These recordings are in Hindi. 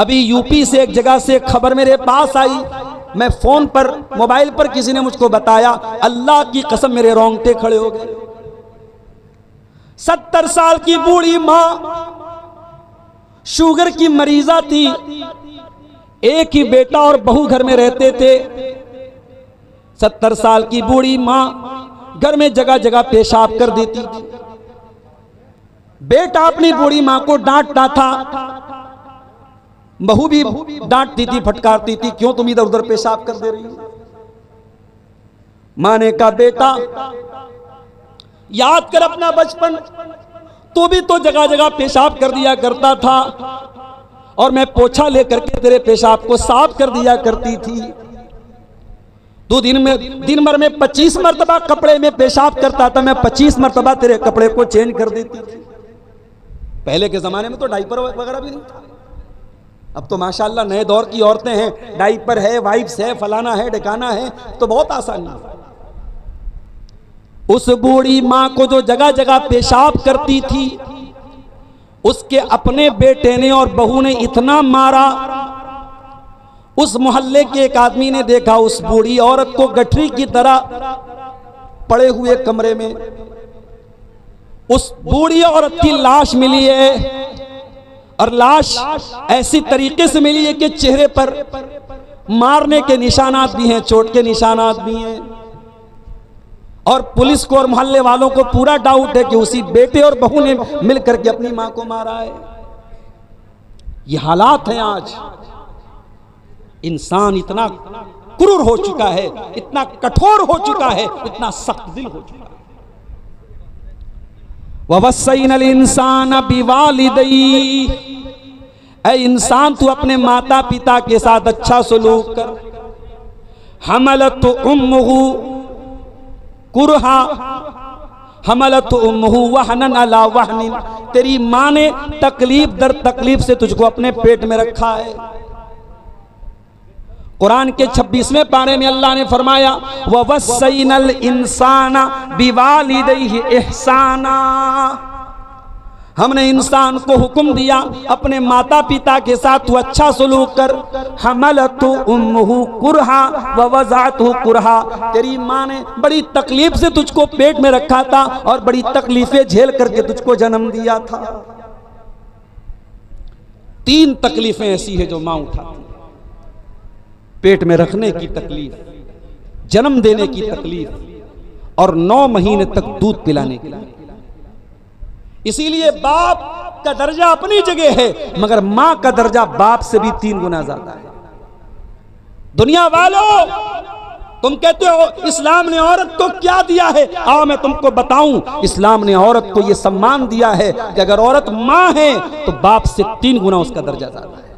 अभी यूपी से एक जगह से खबर मेरे पास आई, मैं फोन पर मोबाइल पर किसी ने मुझको बताया, अल्लाह की कसम मेरे रोंगटे खड़े हो गए। 70 साल की बूढ़ी मां शुगर की मरीजा थी, एक ही बेटा और बहू घर में रहते थे। 70 साल की बूढ़ी मां घर में जगह जगह पेशाब कर देती थी। बेटा अपनी बूढ़ी मां को डांटता था, बहू भी डांटती थी, फटकारती थी, क्यों तुम इधर उधर पेशाब कर दे रही हो। मां ने कहा, बेटा याद कर अपना बचपन, तू भी तो जगह जगह पेशाब कर दिया करता था और मैं पोछा लेकर के तेरे पेशाब को साफ कर दिया करती थी। तू दिन भर में 25 मरतबा कपड़े में पेशाब करता था, मैं 25 मरतबा तेरे कपड़े को चेंज कर देती थी। पहले के जमाने में तो डाइपर वगैरह भी नहीं था। अब तो माशाल्लाह नए दौर की औरतें हैं, डाइपर है, वाइप्स है, फलाना है, ढकाना है, तो बहुत आसानी है। उस बूढ़ी मां को जो जगह जगह पेशाब करती थी, उसके अपने बेटे ने और बहू ने इतना मारा, उस मोहल्ले के एक आदमी ने देखा उस बूढ़ी औरत को गठरी की तरह पड़े हुए कमरे में। उस बूढ़ी औरत की लाश मिली है और लाश ऐसी तरीके से मिली है कि चेहरे पर मारने के निशानात भी हैं, चोट के निशानात भी हैं। और पुलिस को और मोहल्ले वालों को पूरा डाउट है कि उसी बेटे और बहू ने मिलकर के अपनी मां को मारा है। ये हालात हैं आज। इंसान इतना क्रूर हो चुका है, इतना कठोर हो चुका है, इतना सख्त दिल हो चुका है। ववस्सैनल इंसान बिवालिदैहि, ऐ इंसान तू अपने माता पिता के साथ अच्छा सलूक कर। हमलत उम्मुहु कुरहा हमलत उम्मुहु वहनन अला वहनिन, तेरी मां ने तकलीफ दर तकलीफ से तुझको अपने पेट में रखा है। कुरान के 26वें पारे में अल्लाह ने फरमाया, ववस्सैनल इंसाना बिवालिदैहि इहसाना, हमने इंसान को हुक्म दिया अपने माता पिता के साथ तू अच्छा सलूक कर। हमलतु उम्मुहु कुरहा व वज़अतहु कुरहा, तेरी माँ ने बड़ी तकलीफ से तुझको पेट में रखा था और बड़ी तकलीफें झेल करके तुझको जन्म दिया था। 3 तकलीफें ऐसी है जो माँ उठाती, पेट में रखने की तकलीफ, जन्म देने की तकलीफ और 9 महीने तक दूध पिलाने की। इसीलिए बाप का दर्जा अपनी जगह है, मगर मां का दर्जा बाप से भी 3 गुना ज्यादा है। दुनिया वालों, तुम कहते हो इस्लाम ने औरत को क्या दिया है, आओ मैं तुमको बताऊं। इस्लाम ने औरत को यह सम्मान दिया है कि अगर औरत मां है तो बाप से 3 गुना उसका दर्जा ज्यादा है।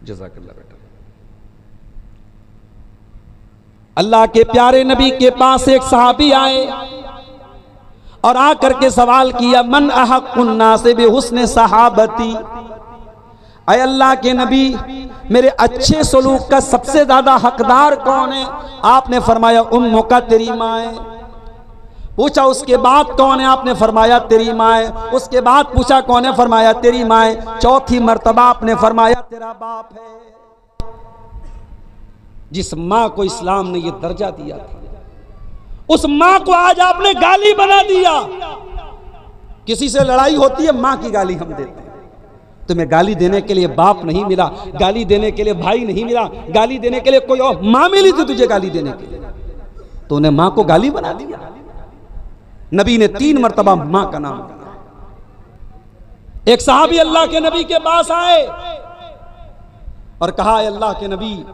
जज़ाकल्लाह बेटा। अल्लाह के प्यारे नबी के पास एक सहाबी आए और आकर के सवाल किया, मन अहक़्क़ुन नासि बिहुस्नि सहाबती, ऐ अल्लाह के नबी मेरे अच्छे सलूक का सबसे ज्यादा हकदार कौन है। आपने फरमाया उम्मुका, तेरी माँ है। पूछा उसके बाद कौन है, आपने फरमाया तेरी माँ है। उसके बाद पूछा कौन है, फरमाया तेरी माँ है। चौथी मर्तबा आपने फरमाया तेरा बाप है। जिस माँ को इस्लाम ने यह दर्जा दिया था, उस माँ को आज आपने गाली बना दिया। किसी से लड़ाई होती है, माँ की गाली हम देते हैं। तुम्हें गाली देने के लिए बाप नहीं मिला, गाली देने के लिए भाई नहीं मिला, गाली देने के लिए कोई और माँ मिली थी तुझे गाली देने के लिए, तो उन्हें माँ को गाली बना दिया। नबी ने 3 मरतबा माँ का नाम लिया। एक सहाबी अल्लाह के नबी के पास आए और कहा, अल्लाह के नबी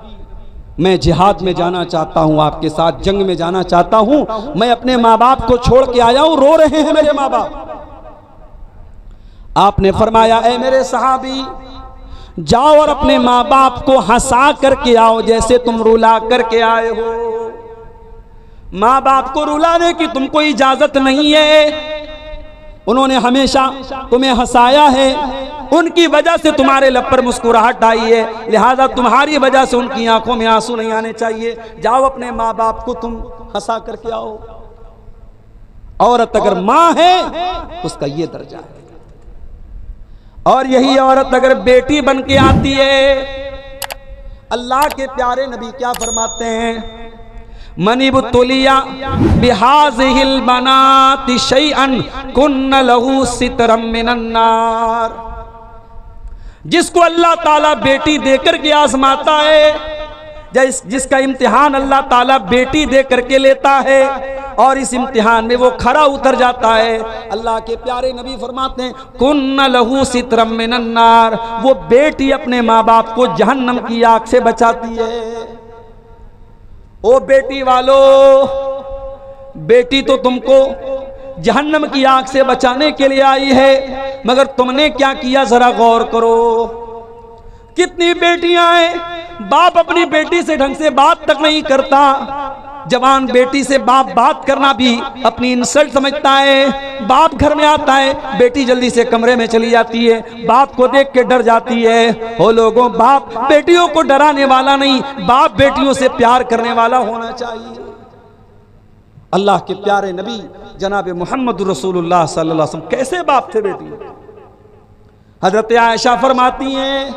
मैं जिहाद में जाना चाहता हूं, आपके साथ जंग में जाना चाहता हूं। मैं अपने माँ बाप को छोड़ के आया हूं, रो रहे हैं मेरे माँ बाप। आपने फरमाया, ऐ मेरे सहाबी जाओ और अपने माँ बाप को हंसा करके आओ जैसे तुम रुला करके आए हो। माँ बाप को रुलाने की तुमको इजाजत नहीं है, उन्होंने हमेशा तुम्हें हंसाया है, उनकी वजह से तुम्हारे लब पर मुस्कुराहट आई है, लिहाजा तुम्हारी वजह से उनकी आंखों में आंसू नहीं आने चाहिए। जाओ अपने माँ बाप को तुम हंसा करके आओ। औरत अगर माँ है उसका ये दर्जा है। और यही औरत अगर बेटी बन के आती है, अल्लाह के प्यारे नबी क्या फरमाते हैं, मनिबुतुलिया बिहाज़िहिल बनाति शैअन कुन्न लहू सितरम मिनन नार। जिसको अल्लाह ताला बेटी देकर के आजमाता है, जिसका इम्तिहान अल्लाह ताला बेटी दे करके लेता है और इस इम्तिहान में वो खरा उतर जाता है, अल्लाह के प्यारे नबी फरमाते हैं कुन्न लहू सितरम मिनन नार, वो बेटी अपने माँ बाप को जहन्नम की आग से बचाती है। ओ बेटी वालों, बेटी तो तुमको जहन्नम की आग से बचाने के लिए आई है, मगर तुमने क्या किया जरा गौर करो। कितनी बेटियां हैं, बाप अपनी बेटी से ढंग से बात तक नहीं करता। जवान बेटी से बाप बात करना भी अपनी इंसल्ट समझता है। बाप घर में आता है, बेटी जल्दी से कमरे में चली जाती है, बाप को देख के डर जाती है। हो लोगों, बाप बेटियों को डराने वाला नहीं, बाप बेटियों से प्यार करने वाला होना चाहिए। अल्लाह के प्यारे नबी जनाब मोहम्मद रसूलुल्लाह सल्लल्लाहु अलैहि वसल्लम कैसे बाप थे बेटी। हजरत आयशा फरमाती हैं,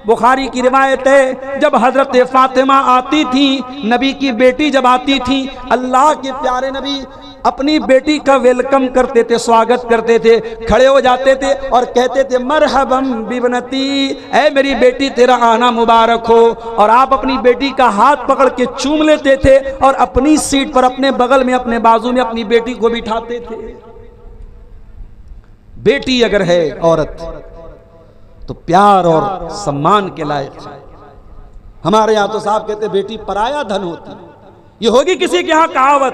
बुखारी की रिवायत है, जब हजरत फातिमा आती थी, नबी की बेटी जब आती थी, अल्लाह के प्यारे नबी अपनी बेटी का वेलकम करते थे, स्वागत करते थे, खड़े हो जाते थे और कहते थे मरहबम बिबनती, ऐ मेरी बेटी तेरा आना मुबारक हो। और आप अपनी बेटी का हाथ पकड़ के चूम लेते थे और अपनी सीट पर अपने बगल में अपने बाजू में अपनी बेटी को बिठाते थे। बेटी अगर है औरत तो प्यार और सम्मान के लायक है। हमारे यहां तो साहब कहते बेटी पराया धन होती है, ये होगी किसी के यहां कहावत।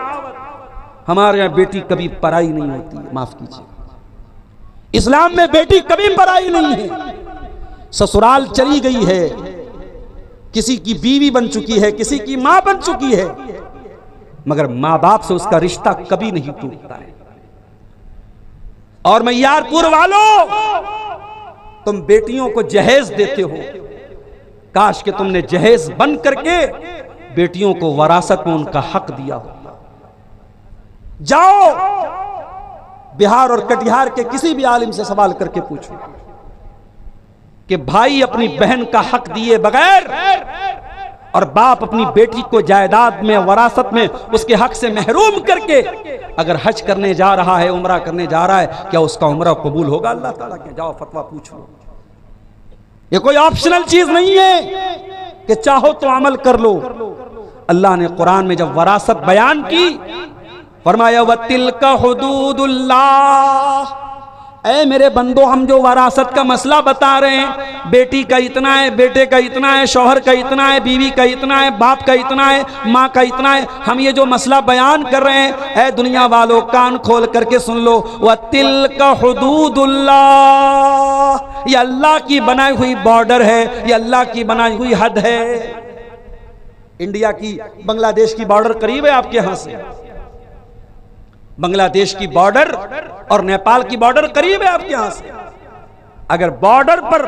हमारे यहां बेटी कभी पराई नहीं होती है, माफ कीजिए। इस्लाम में बेटी कभी पराई नहीं है। ससुराल चली गई है, किसी की बीवी बन चुकी है, किसी की मां बन चुकी है, मगर मां बाप से उसका रिश्ता कभी नहीं टूटता है। और मैयारपुर वालों, तुम बेटियों को जहेज देते हो, काश कि तुमने जहेज बन करके बेटियों को वरासत में उनका हक दिया हो। जाओ बिहार और कटिहार के किसी भी आलिम से सवाल करके पूछो कि भाई अपनी बहन का हक दिए बगैर और बाप अपनी बेटी को जायदाद में वरासत में उसके हक से महरूम करके अगर हज करने जा रहा है, उम्रा करने जा रहा है, क्या उसका उम्रा कबूल होगा अल्लाह ताला के? जाओ फतवा पूछ लो। ये कोई ऑप्शनल चीज नहीं है कि चाहो तो अमल कर लो। अल्लाह ने कुरान में जब वरासत बयान की, फरमाया वतिल्का हुदूदुल्लाह, ऐ मेरे बंदो, हम जो वरासत का मसला बता रहे हैं, बेटी का इतना है, बेटे का इतना है, शौहर का इतना है, बीवी का इतना है, बाप का इतना है, माँ का इतना है, हम ये जो मसला बयान कर रहे हैं, ऐ दुनिया वालों कान खोल करके सुन लो, वतिल्का हुदूदुल्लाह, ये अल्लाह की बनाई हुई बॉर्डर है, ये अल्लाह की बनाई हुई हद है। इंडिया की बांग्लादेश की बॉर्डर करीब है आपके यहां से, बांग्लादेश की बॉर्डर और नेपाल की बॉर्डर करीब है आपके यहां से। अगर बॉर्डर पर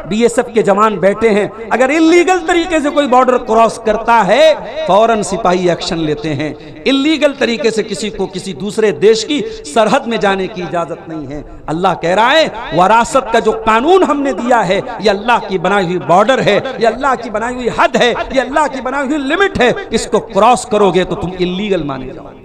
बीएसएफ के जवान बैठे हैं, अगर इल्लीगल तरीके से कोई बॉर्डर क्रॉस करता है, फौरन सिपाही एक्शन लेते हैं। इल्लीगल तरीके से किसी को किसी दूसरे देश की सरहद में जाने की इजाजत नहीं है। अल्लाह कह रहा है वरासत का जो कानून हमने दिया है, ये अल्लाह की बनाई हुई बॉर्डर है, ये अल्लाह की बनाई हुई हद है, ये अल्लाह की बनाई हुई लिमिट है। इसको क्रॉस करोगे तो तुम इल्लीगल माने जाओगे।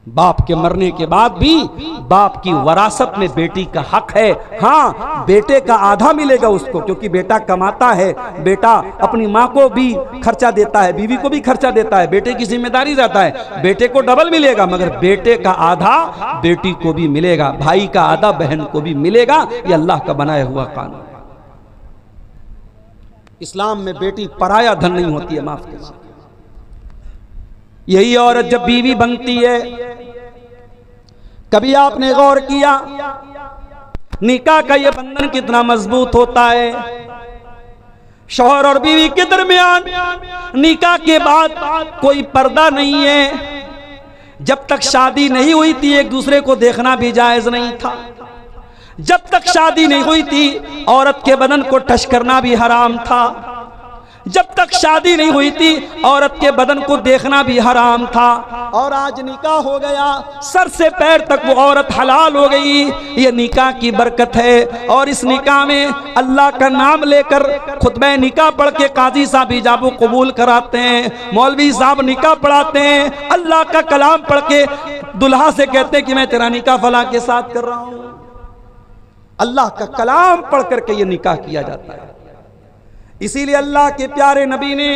बाप के मरने के बाद भी बाप की वरासत में बेटी का हक है। हाँ, बेटे का आधा मिलेगा उसको, क्योंकि बेटा कमाता है, बेटा अपनी माँ को भी खर्चा देता है, बीवी को भी खर्चा देता है, बेटे की जिम्मेदारी रहता है, बेटे को डबल मिलेगा, मगर बेटे का आधा बेटी को भी मिलेगा, भाई का आधा बहन को भी मिलेगा। ये अल्लाह का बनाया हुआ कानून। इस्लाम में बेटी पराया धन नहीं होती है, माफ कीजिए। यही औरत जब बीवी बनती है, कभी आपने गौर किया निकाह का ये बंधन कितना मजबूत होता है? शौहर और बीवी के दरमियान निकाह के बाद कोई पर्दा नहीं है। जब तक शादी नहीं हुई थी एक दूसरे को देखना भी जायज नहीं था। जब तक शादी नहीं हुई थी औरत के बदन को टच करना भी हराम था। जब तक शादी नहीं हुई थी औरत के बदन को देखना भी हराम था, और आज निकाह हो गया, सर से पैर तक वो औरत हलाल हो गई। ये निकाह की बरकत है। और इस निकाह में अल्लाह का नाम लेकर खुतबा निकाह पढ़ के काजी साहब हिजाब कबूल कराते हैं, मौलवी साहब निकाह पढ़ाते हैं, अल्लाह का कलाम पढ़ के दुल्हा से कहते हैं कि मैं तेरा निकाह फला के साथ कर रहा हूं। अल्लाह का कलाम पढ़ करके ये निकाह किया जाता है। इसीलिए अल्लाह के प्यारे नबी ने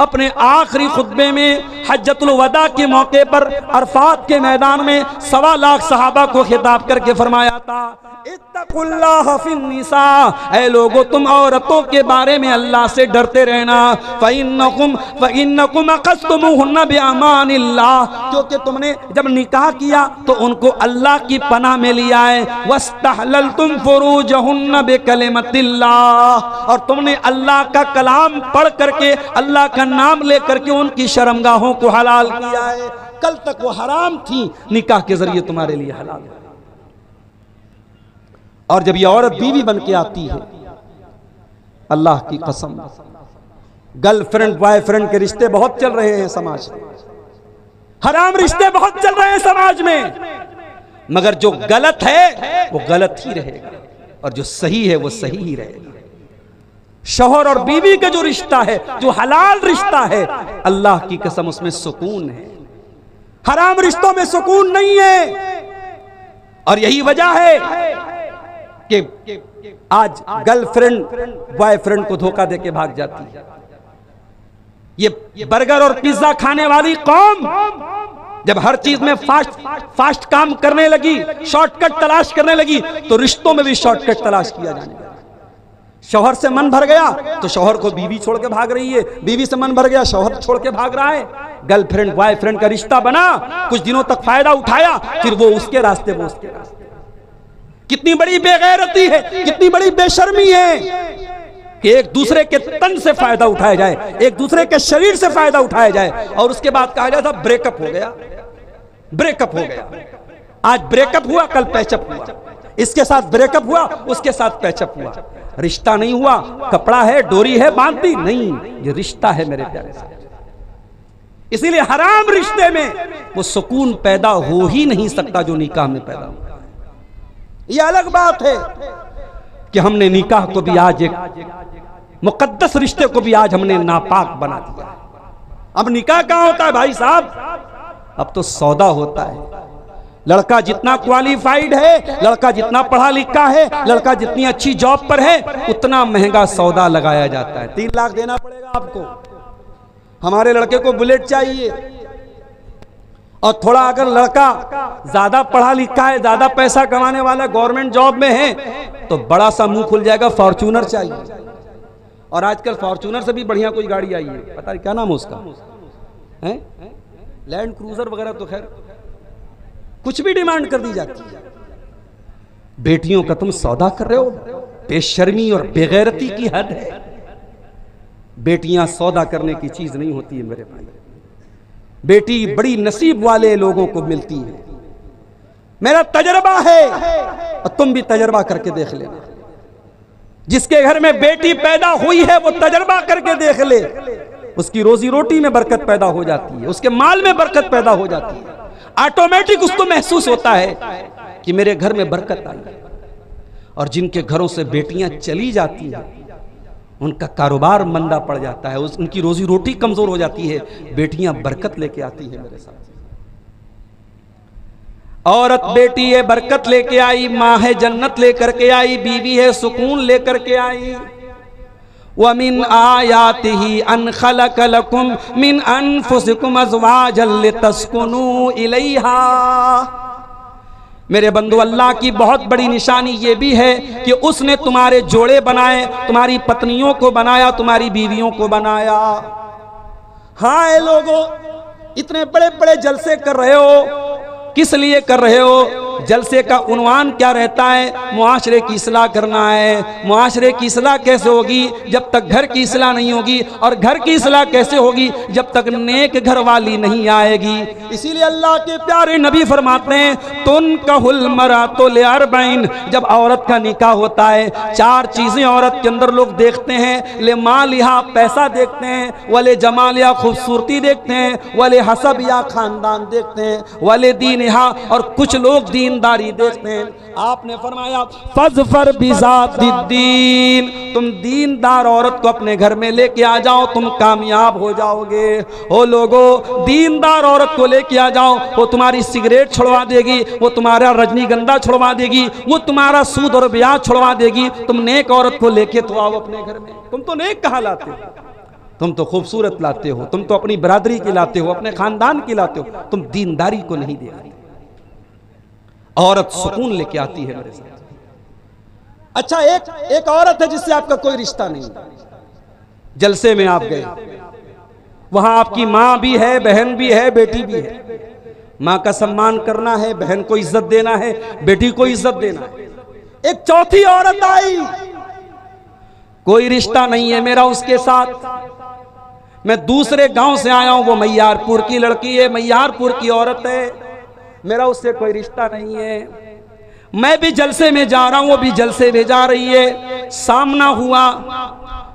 अपने आखिरी खुतबे में हज्जतुल वदा के मौके पर अरफात के मैदान में 1.25 लाख सहाबा को खिताब करके फरमाया था, इत्तकुल्लाह फिन्निसा, ऐ लोगो तुम औरतों के बारे में अल्लाह से डरते रहना। फ़इन्नकुम अक़स्तुमुहुन्ना बिअमानिल्लाह, क्योंकि तुमने जब निकाह किया तो उनको अल्लाह की पनाह में लिया है। वस्तहललतुम फुरूजहुन्ना बिकलिमतिल्लाह, और तुमने अल्लाह का कलाम पढ़ करके अल्लाह का नाम लेकर के उनकी शर्मगाहों को हलाल किया है। कल तक वो हराम थी, निकाह के जरिए तुम्हारे लिए हलाल है। और जब ये औरत बीवी बन के आती है, अल्लाह की कसम, गर्लफ्रेंड बॉयफ्रेंड के रिश्ते बहुत चल रहे हैं समाज में, हराम रिश्ते बहुत चल रहे हैं समाज में, मगर जो गलत है वो गलत ही रहेगा और जो सही है वो सही ही रहेगा। शौहर और बीवी का जो रिश्ता है, जो हलाल रिश्ता है, अल्लाह की कसम उसमें सुकून है, हराम रिश्तों में सुकून नहीं है। और यही वजह है कि आज गर्लफ्रेंड बॉयफ्रेंड को धोखा देके भाग जाती है। ये बर्गर और पिज्जा खाने वाली कौम जब हर चीज में फास्ट काम करने लगी, शॉर्टकट तलाश करने लगी, तो रिश्तों में भी शॉर्टकट तलाश किया जाने लगा। शौहर से मन भर गया तो शौहर को बीवी छोड़ के भाग रही है, बीवी से मन भर गया शौहर छोड़ के भाग रहा है। गर्लफ्रेंड बॉयफ्रेंड का रिश्ता बना, कुछ दिनों तक फायदा उठाया, फिर वो उसके रास्ते वो उसके रास्ते। कितनी बड़ी बेगैरती है, कितनी बड़ी बेशर्मी है कि एक दूसरे के तन से फायदा उठाया जाए, एक दूसरे के शरीर से फायदा उठाया जाए, और उसके बाद कहा जाता ब्रेकअप हो गया, ब्रेकअप हो गया। आज ब्रेकअप हुआ, कल पैचअप हुआ, इसके साथ ब्रेकअप हुआ, उसके साथ पैचअप हुआ। रिश्ता नहीं हुआ, कपड़ा है, डोरी है, बांध दी नहीं, ये रिश्ता है मेरे प्यारे साहब। इसीलिए हराम रिश्ते में वो सुकून पैदा हो ही नहीं सकता जो निकाह में पैदा हुआ। ये अलग बात है कि हमने निकाह को भी आज एक मुकद्दस रिश्ते को भी आज हमने नापाक बना दिया। अब निकाह कहां होता है भाई साहब? अब तो सौदा होता है। लड़का जितना क्वालिफाइड है, लड़का जितना पढ़ा लिखा है, लड़का जितनी अच्छी जॉब पर है, उतना महंगा सौदा लगाया जाता है। 3 लाख देना पड़ेगा आपको। हमारे लड़के को बुलेट चाहिए, और थोड़ा अगर लड़का ज्यादा पढ़ा लिखा है, ज्यादा पैसा कमाने वाला, गवर्नमेंट जॉब में है, तो बड़ा सा मुंह खुल जाएगा, फॉर्च्यूनर चाहिए। और आजकल फॉर्च्यूनर से भी बढ़िया कोई गाड़ी आई है, पता नहीं क्या नाम है उसका, है लैंड क्रूजर वगैरह, तो खैर कुछ भी डिमांड कर दी जाती है। बेटियों का तुम सौदा कर रहे हो, बेशर्मी और बेगैरती की हद है। बेटियां सौदा करने की चीज नहीं होती है मेरे भाई। बेटी बड़ी नसीब वाले लोगों को मिलती है। मेरा तजर्बा है, और तुम भी तजर्बा करके देख लेना। जिसके घर में बेटी पैदा हुई है वो तजर्बा करके देख ले, उसकी रोजी रोटी में बरकत पैदा हो जाती है, उसके माल में बरकत पैदा हो जाती है। ऑटोमेटिक उसको महसूस होता है कि मेरे घर में बरकत आई। और जिनके घरों से बेटियां चली जाती हैं, उनका कारोबार मंदा पड़ जाता है, उनकी रोजी रोटी कमजोर हो जाती है। बेटियां बरकत लेके आती है मेरे साथ। औरत बेटी है, बरकत लेके आई, माँ है, जन्नत लेकर के आई, बीवी है, सुकून लेकर के आई। वमिन आयातिही अन खलक लकुम मिन अनफुसिकुम अज़वाजन लितस्कुनू इलैहा। मेरे बंधु, अल्लाह की बहुत बड़ी निशानी ये भी है कि उसने तुम्हारे जोड़े बनाए, तुम्हारी पत्नियों को बनाया, तुम्हारी बीवियों को बनाया। हाँ ए लोगों, इतने बड़े बड़े जलसे कर रहे हो, किस लिए कर रहे हो? जलसे का उन्वान क्या रहता है? मुआशरे की इस्लाह करना है। मुआशरे की इस्लाह कैसे होगी? जब तक घर की इस्लाह नहीं होगी। और घर की इस्लाह कैसे होगी? जब तक नेक घर वाली नहीं आएगी। इसीलिए अल्लाह के प्यारे नबी फरमाते हैं तुन कहुल मरातो ले अरबईन, जब औरत का निकाह होता है 4 चीजें औरत के अंदर लोग देखते हैं। ले मालिहा, पैसा देखते हैं, वले जमालिया, खूबसूरती देखते हैं, वले हसब या खानदान देखते हैं, वले दीनहा, और कुछ लोग दीनदारी देखते हैं। आपने फरमाया फजफर बिज़ातिद्दीन, तुम दीनदार औरत को अपने घर में लेके आ जाओ, तुम कामयाब हो जाओगे। ओ लोगो, दीनदार औरत को लेके आ जाओ, वो तुम्हारी सिगरेट छुड़वा देगी, वो तुम्हारा रजनीगंधा छुड़वा देगी, वो तुम्हारा सूद और ब्याज छुड़वा देगी। तुम नेक औरत को लेके तो आओ अपने घर में। तुम तो नेक कहाँ लाते हो? तुम तो खूबसूरत लाते हो, तुम तो अपनी बरादरी की लाते हो, अपने खानदान की लाते हो, तुम दीनदारी को नहीं दे आते। औरत सुकून लेके आती है मेरे साथ। अच्छा, एक औरत है जिससे आपका कोई रिश्ता नहीं, जलसे में आप गए, वहां आपकी मां भी है, बहन भी है, बेटी भी है। मां का सम्मान करना है, बहन को इज्जत देना है, बेटी को इज्जत देना है। एक चौथी औरत आई, कोई रिश्ता नहीं है मेरा उसके साथ, मैं दूसरे गांव से आया हूं, वो मैयारपुर की लड़की है, मैयारपुर की औरत है, मेरा उससे कोई रिश्ता नहीं है। मैं भी जलसे में जा रहा हूं, वो भी जलसे में जा रही है। सामना हुआ,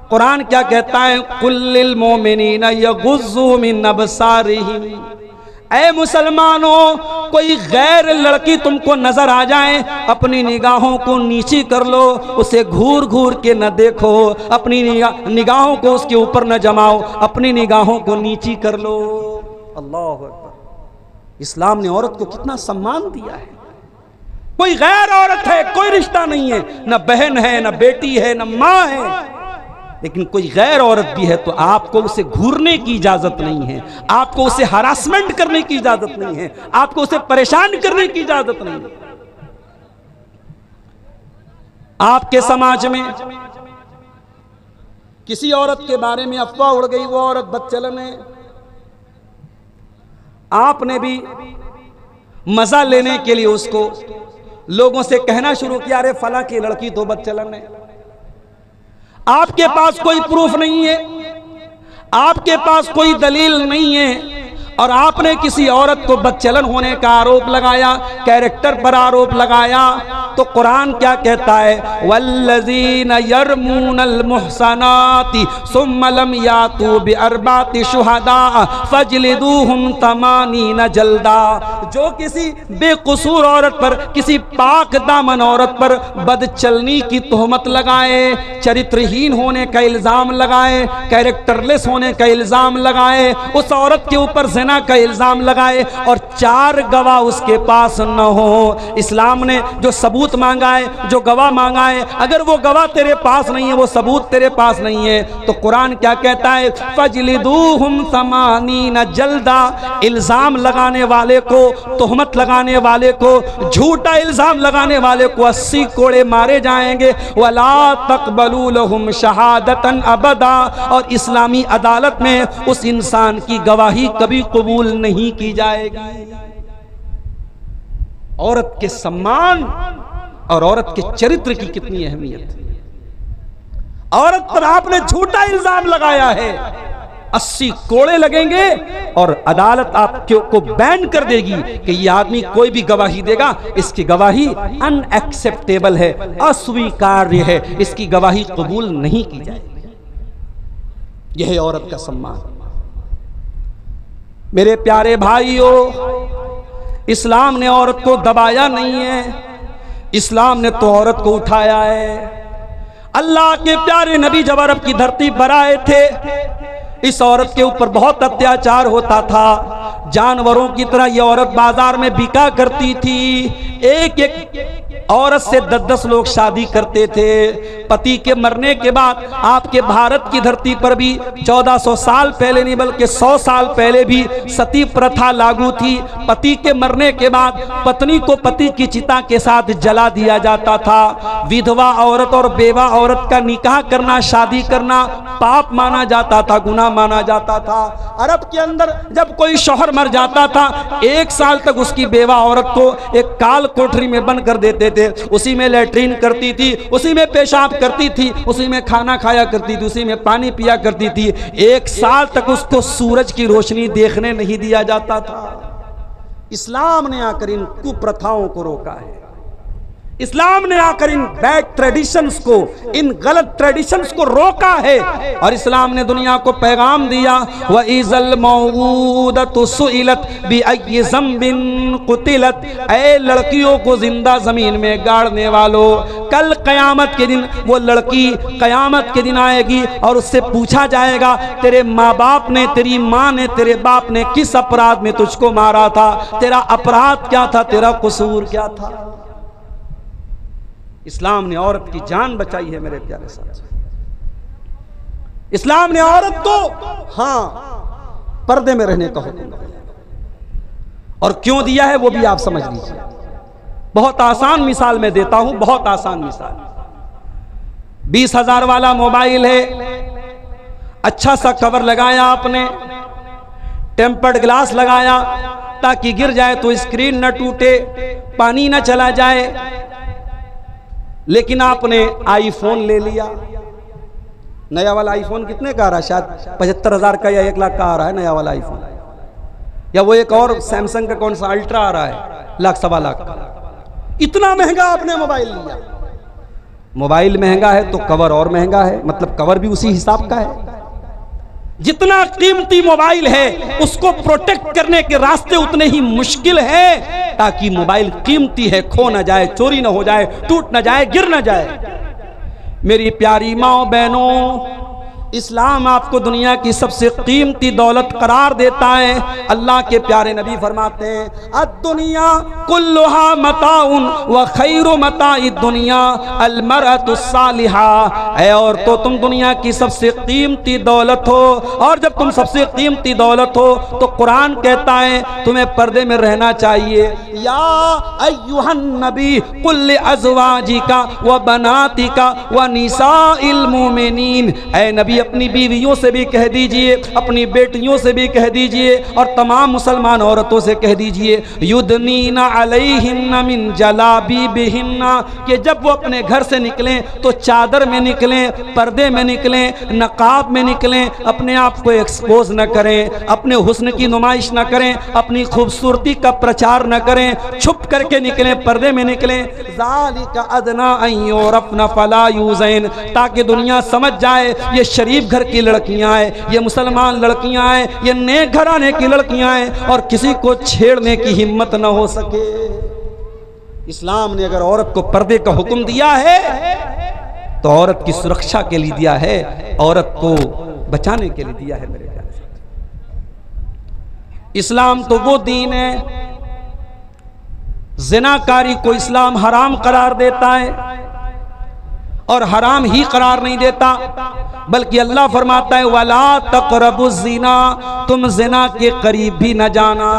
कुरान क्या कहता है? कुल्लिल मोमिनीना यगुज़्ज़ू मिन अबसारिहिम, ऐ मुसलमानों, कोई गैर लड़की तुमको नजर आ जाए, अपनी निगाहों को नीची कर लो, उसे घूर घूर के न देखो, अपनी निगाहों को उसके ऊपर न जमाओ, अपनी निगाहों को नीची कर लो। अल्लाह अकबर। इस्लाम ने औरत को कितना सम्मान दिया है। कोई गैर औरत है, कोई रिश्ता नहीं है, न बहन है, न बेटी है, न मां है, लेकिन कोई गैर औरत भी है तो आपको उसे घूरने की इजाजत नहीं है, आपको उसे हरासमेंट करने की इजाजत नहीं है, आपको उसे परेशान करने की इजाजत नहीं है। आपके समाज में किसी औरत के बारे में अफवाह उड़ गई, वो औरत बदचलन है, आपने भी मजा लेने के लिए उसको लोगों से कहना शुरू किया, अरे फला की लड़की तो बदचलन है। आपके पास कोई प्रूफ नहीं है, आपके पास कोई दलील नहीं है, और आपने किसी औरत को बदचलन होने का आरोप लगाया, कैरेक्टर पर आरोप लगाया, तो कुरान क्या कहता है? वल्लज़ीना यरमूनल मुहसनाति सुम्मा लम यातू बिअरबाति शुहदा फजलिदूहुम तमानीना जल्दा। जो किसी बेकसूर औरत पर, किसी पाक दामन औरत पर बदचलनी की तोहमत लगाए, चरित्रहीन होने का इल्जाम लगाए, कैरेक्टरलेस होने का इल्जाम लगाए, उस औरत के ऊपर ज़िना का इल्जाम लगाए, और 4 गवाह उसके पास न हो, इस्लाम ने जो सबूत मांगा है, जो गवाह मांगा है, अगर वो गवाह तेरे पास नहीं है, वो सबूत तेरे पास नहीं है, तो कुरान क्या कहता है? फजलिदूहुम तमानीना जल्दा। इल्जाम लगाने वाले को, तोहमत लगाने वाले को, झूठा इल्जाम लगाने वाले को 80 कोड़े मारे जाएंगे। वला तक़बलू लहुम शहादतन अबदा, और इस्लामी अदालत में उस इंसान की गवाही कभी कबूल नहीं की जाएगी। औरत के सम्मान और औरत के चरित्र की कितनी अहमियत है। औरत पर आपने झूठा इल्जाम लगाया है, 80 कोड़े लगेंगे, और अदालत आपको बैन कर देगी कि यह आदमी कोई भी गवाही देगा, इसकी गवाही अनएक्सेप्टेबल है, अस्वीकार्य है, इसकी गवाही कबूल नहीं की जाएगी। यह है औरत का सम्मान। मेरे प्यारे भाइयों, इस्लाम ने औरत को दबाया नहीं है, इस्लाम ने तो औरत को उठाया है। अल्लाह के प्यारे नबी जब अरब की धरती पर आए थे, इस औरत के ऊपर बहुत अत्याचार होता था, जानवरों की तरह यह औरत बाजार में बिका करती थी। एक एक औरत से 10-10 लोग शादी करते थे। पति के मरने के बाद आपके भारत की धरती पर भी 1400 साल पहले नहीं बल्कि 100 साल पहले भी सती प्रथा लागू थी। पति के मरने के बाद पत्नी को पति की चिता के साथ जला दिया जाता था। विधवा औरत और बेवा औरत का निकाह करना, शादी करना पाप माना जाता था, गुनाह माना जाता था। अरब के अंदर जब कोई शौहर मर जाता था 1 साल तक उसकी बेवा औरत को एक काल कोठरी में बंद कर देते थे। उसी में लैट्रीन करती थी, उसी में पेशाब करती थी, उसी में खाना खाया करती थी, उसी में पानी पिया करती थी। 1 साल तक उसको सूरज की रोशनी देखने नहीं दिया जाता था। इस्लाम ने आकर इन कुप्रथाओं को रोका है। इस्लाम ने आकर इन बैड ट्रेडिशंस को, इन गलत ट्रेडिशंस को रोका है। और इस्लाम ने दुनिया को पैगाम दिया, व इज़ल मौऊदतु सुइलत बिअय्यि ज़म्बिन कुतिलत। ऐ लड़कियों को जिंदा जमीन में गाड़ने वालों, कल कयामत के दिन वो लड़की कयामत के दिन आएगी और उससे पूछा जाएगा तेरे माँ बाप ने, तेरी माँ ने, तेरे बाप ने किस अपराध में तुझको मारा था, तेरा अपराध क्या था, तेरा कसूर क्या था। इस्लाम ने औरत की जान बचाई है मेरे प्यारे साथी। इस्लाम ने औरत को पर्दे में रहने का हुक्म दिया, और क्यों दिया है वो भी आप समझ लीजिए। बहुत आसान मिसाल मैं देता हूं, बहुत आसान मिसाल। 20,000 वाला मोबाइल है, अच्छा सा कवर लगाया आपने, टेम्पर्ड ग्लास लगाया ताकि गिर जाए तो स्क्रीन न टूटे, पानी न चला जाए। लेकिन आपने आईफोन ले लिया। नया वाला आईफोन कितने का आ रहा है? शायद 75,000 का या 1 लाख का आ रहा है नया वाला आईफोन। या वो एक और सैमसंग का कौन सा अल्ट्रा आ रहा है, 1,00,000 -1,25,000 का। इतना महंगा आपने मोबाइल लिया। मोबाइल महंगा है तो कवर और महंगा है, मतलब कवर भी उसी हिसाब का है। जितना कीमती मोबाइल है उसको प्रोटेक्ट करने के रास्ते उतने ही मुश्किल है, ताकि मोबाइल कीमती है, खो ना जाए, चोरी ना हो जाए, टूट ना जाए, गिर ना जाए। मेरी प्यारी माँ बहनों, इस्लाम आपको दुनिया की सबसे कीमती दौलत करार देता है। अल्लाह के प्यारे नबी फरमाते हैं, अद्दुनिया कुल्लुहा मताउन व खैरु मताइ दुनिया अल मरअतु सालिहा। है और तो तुम दुनिया की सबसे कीमती दौलत हो, और जब तुम सबसे कीमती दौलत हो तो कुरान कहता है तुम्हें पर्दे में रहना चाहिए। या अय्युहन नबी कुल अज़वाजिका व बनातिका व निसाइल मुमिनीन। ऐ नबी अपनी बीवियों से भी कह दीजिए, अपनी बेटियों से भी कह दीजिए, और तमाम मुसलमान औरतों से कह दीजिए युदनीना अलैहिन्ना मिन जलाबीबिहिन्ना, कि जब वो अपने घर से निकलें तो चादर में निकलें, पर्दे में निकलें, नकाब में निकलें, अपने आप को एक्सपोज न करें, अपने हुस्न की नुमाइश न करें, अपनी खूबसूरती का प्रचार न करें, छुप करके निकलें, पर्दे में निकलें। ज़ालिका अदना अन युरफ़ना फला यूज़ैन, ताकि दुनिया समझ जाए ये शरीफ घर की लड़कियां हैं, ये मुसलमान लड़कियां हैं, ये नेक घराने की लड़कियां हैं, और किसी को छेड़ने की हिम्मत न हो सके। इस्लाम ने अगर औरत को पर्दे का हुक्म दिया है तो औरत की सुरक्षा के लिए दिया है, औरत को बचाने के लिए दिया है। मेरे प्यारे साथी, इस्लाम तो वो दीन है, ज़िनाकारी को इस्लाम हराम करार देता है, और हराम ही करार नहीं देता बल्कि अल्लाह फरमाता है वला तक़रबु ज़िना, तुम ज़िना के करीब भी न जाना।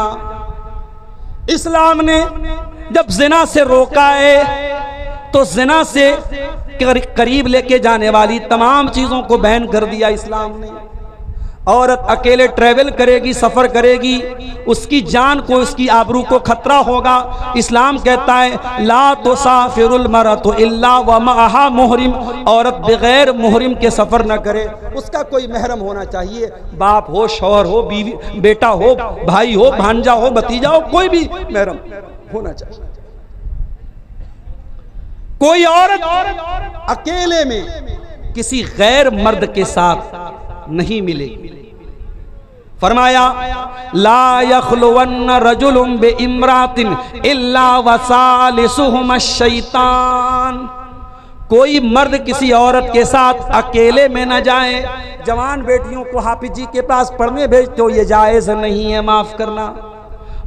इस्लाम ने जब ज़िना से रोका है तो ज़िना से करीब लेके जाने वाली तमाम चीज़ों को बैन कर दिया इस्लाम ने। औरत अकेले ट्रैवल करेगी, सफ़र करेगी, उसकी जान को, उसकी आबरू को खतरा होगा। इस्लाम कहता है ला तुसाफिरुल मरअतु इल्ला व मअहा मुहरिम, औरत बगैर मुहरिम के सफ़र न करे, उसका कोई महरम होना चाहिए, बाप हो, शौहर हो, बीवी, बेटा हो, भाई हो, भांजा हो, भतीजा हो, कोई भी महरम होना चाहिए। कोई औरत अकेले में किसी गैर मर्द के साथ नहीं मिलेगी। फरमाया ला यखलुवन्न रजुलुम बि इम्रातिन इल्ला वसालिसुहुम शैतान, कोई मर्द किसी औरत के साथ अकेले में न जाए। जवान बेटियों को हाफिज जी के पास पढ़ने भेजते हो, ये जायज़ नहीं है, माफ़ करना।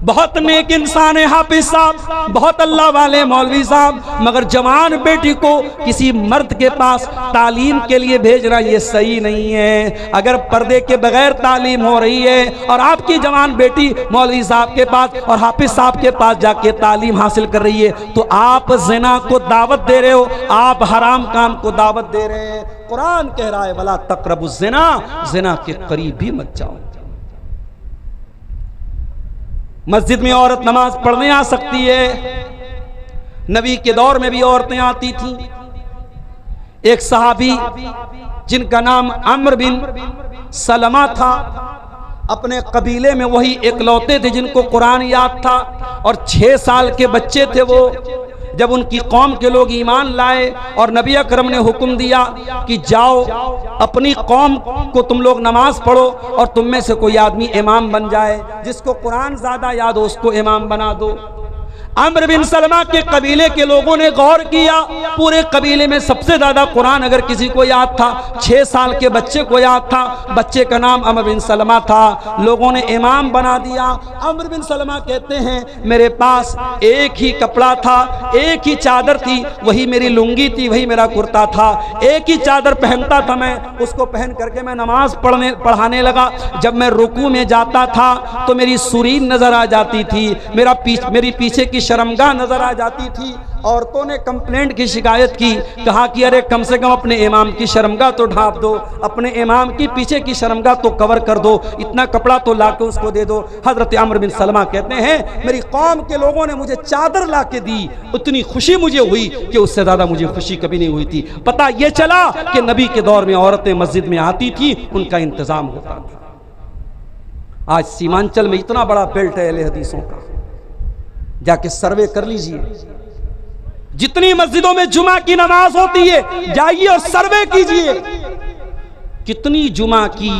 बहुत नेक इंसान है हाफिज साहब, बहुत अल्लाह वाले मौलवी साहब, मगर जवान बेटी को किसी मर्द के पास तालीम के लिए भेजना ये सही नहीं है। अगर पर्दे के बगैर तालीम हो रही है और आपकी जवान बेटी मौलवी साहब के पास और हाफिज साहब के पास जाके तालीम हासिल कर रही है तो आप ज़िना को दावत दे रहे हो, आप हराम काम को दावत दे रहे हैं। कुरान कह रहा है वला तक़रबुज़ ज़िना, ज़िना के करीब भी मत जाओ। मस्जिद में औरत नमाज पढ़ने आ सकती है। नबी के दौर में भी औरतें आती थीं। एक सहाबी जिनका नाम अम्र बिन सलमा था, अपने कबीले में वही इकलौते थे जिनको कुरान याद था और 6 साल के बच्चे थे वो। जब उनकी कौम के लोग ईमान लाए और नबी अकरम ने हुक्म दिया कि जाओ अपनी कौम को तुम लोग नमाज पढ़ो और तुम में से कोई आदमी इमाम बन जाए, जिसको कुरान ज़्यादा याद हो उसको इमाम बना दो। अम्र बिन सलमा के कबीले के लोगों ने गौर किया, पूरे कबीले में सबसे ज्यादा कुरान अगर किसी को याद था 6 साल के बच्चे को याद था, बच्चे का नाम अम्र बिन सलमा था। लोगों ने इमाम बना दिया। अम्र बिन सलमा कहते हैं मेरे पास एक ही कपड़ा था, एक ही चादर थी, वही मेरी लुंगी थी, वही मेरा कुर्ता था, एक ही चादर पहनता था मैं, उसको पहन करके मैं नमाज पढ़ाने लगा। जब मैं रुकू में जाता था तो मेरी सुरीन नजर आ जाती थी, मेरी पीछे की शर्मगाह नजर आ जाती थी। औरतों ने कंप्लेंट की शिकायत की, कहा कि अरे कम से कम अपने इमाम की शर्मगाह तो ढांप दो, अपने इमाम की पीछे की शर्मगाह तो कवर कर दो, इतना कपड़ा तो लाके उसको दे दो। हजरत अम्र बिन सलमा कहते हैं मेरी कौम के लोगों ने मुझे चादर लाके दी, उतनी खुशी मुझे हुई कि उससे ज्यादा मुझे खुशी कभी नहीं हुई थी। पता ये चला कि नबी के दौर में औरतें मस्जिद में आती थी, उनका इंतजाम होता था। आज सीमांचल में इतना बड़ा बेल्ट है अहले हदीसों का, जाके सर्वे कर लीजिए, जितनी मस्जिदों में जुमा की नमाज होती है जाइए और सर्वे कीजिए, कितनी जुमा की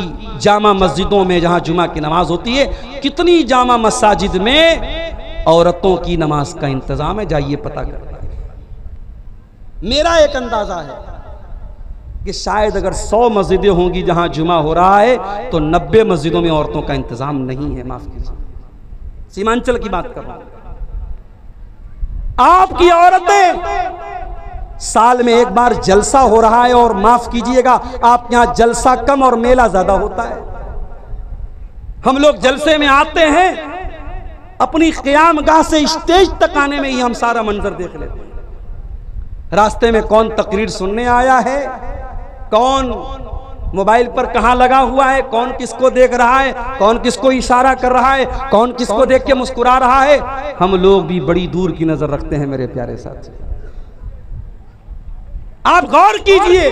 जामा मस्जिदों में जहां जुमा की नमाज होती है, कितनी जामा मसाजिद में औरतों की नमाज का इंतजाम है, जाइए पता कर। मेरा एक अंदाजा है कि शायद अगर 100 मस्जिदें होंगी जहां जुमा हो रहा है तो 90 मस्जिदों में औरतों का इंतजाम नहीं है। माफ कीजिए, सीमांचल की बात कर रहा हूं। आपकी औरतें साल में एक बार जलसा हो रहा है और माफ कीजिएगा आप यहां जलसा कम और मेला ज्यादा होता है। हम लोग जलसे में आते हैं, अपनी क़यामगाह से स्टेज तक आने में ही हम सारा मंजर देख लेते हैं। रास्ते में कौन तकरीर सुनने आया है, कौन मोबाइल पर कहां लगा हुआ है, कौन किसको देख रहा है, कौन किसको इशारा कर रहा है, कौन किसको देख के मुस्कुरा रहा है, हम लोग भी बड़ी दूर की नजर रखते हैं। मेरे प्यारे साथी, आप गौर कीजिए